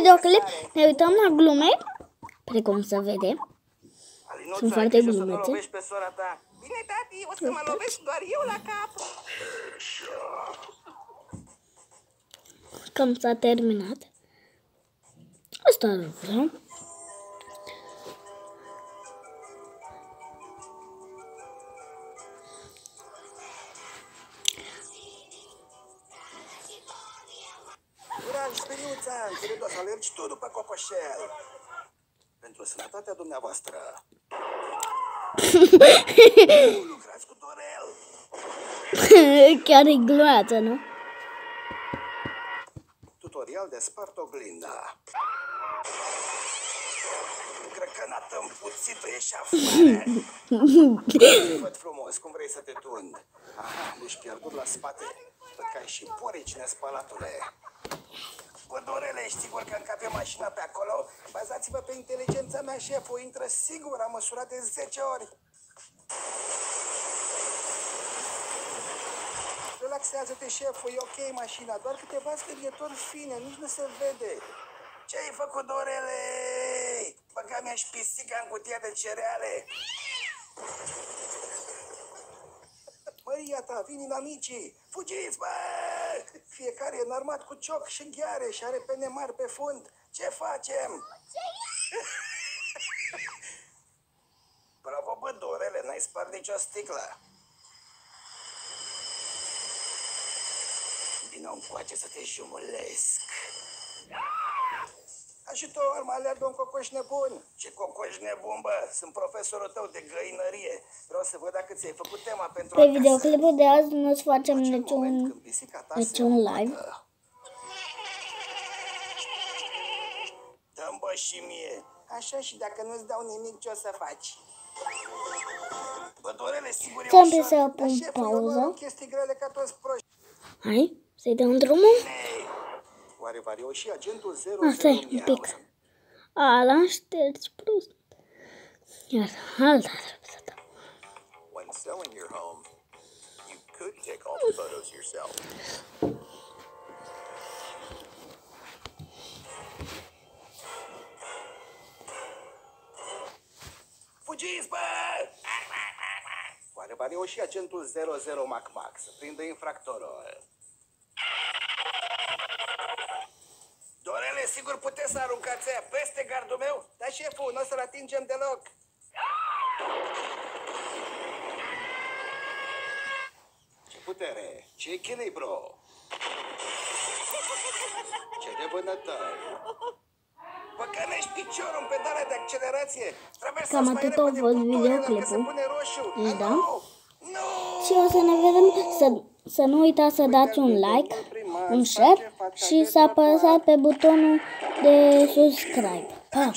videoclip ne uităm la glume, precum se vede. Sunt foarte glumețe. Bine, tati, o să mă lovesc doar eu la cap. Cam s-a terminat. Asta vreau. Curaj, speriuța, înțeleg, o să alergi tu după cocoșel. Pentru sănătatea dumneavoastră. Nu lucrați cu Dorel. Chiar e glumeață, nu? Tutorial de spart oglinda. Crăcănată împuțită, ieși afară. Văd frumos cum vrei să te tund. Aha, nu-și pierdut la spate. Văd că ai și poricine, spălatule. Bă, Dorele, ești sigur că încape mașina pe acolo? Bazați-vă pe inteligența mea, șeful. Intră sigur, am măsurat de 10 ori. Relaxează-te, șeful, e ok mașina. Doar câteva sperieturi fine, nici nu se vede. Ce-ai făcut, Dorele? Băga mi-aș pisica în cutia de cereale. Măria ta, vin inamicii! Fugiți, bă! Fiecare e înarmat cu cioc și gheare și are pene mari pe fund. Ce facem? Bravo, bă, Dorele, n-ai spart nicio sticlă. Vino încoace să te jumulesc. Ajutor, mă alergă un cocoș nebun. Ce cocoș nebun, bă? Sunt profesorul tău de găinărie. Vreau să văd dacă ți-ai făcut tema pentru Pe videoclipul de azi nu o să facem niciun live. Dă-mi, bă, și mie. Așa, și dacă nu-ți dau nimic, ce o să faci? Bă, Dorele, sigur e Trebuie ușor. să pun Dar șeful, pauză. eu chestii grele ca toți proști. Hai, să-i dăm drumul. Oare va reuși agentul 00? Asta e un pic. Ala, ștergi prost. Iar alta trebuie să dăm. When selling your home, you could take all the photos yourself. Fugiți, bă! Oare va reuși agentul 00 Mac să prindă infractorul? Dorele, sigur puteți să aruncați aia peste gardul meu? Dar șeful, nu o să-l atingem deloc. Ce putere, ce echilibru, ce de vânătări. Bă, cănești piciorul în pedala de accelerație. Trebuie Cam să-ți mai atât a repede fost butonul, că se videoclipul. pune roșu. Da. Nu! Și o să ne vedem, să nu uitați să dați un like, un share și să apăsați pe butonul de subscribe. Pa!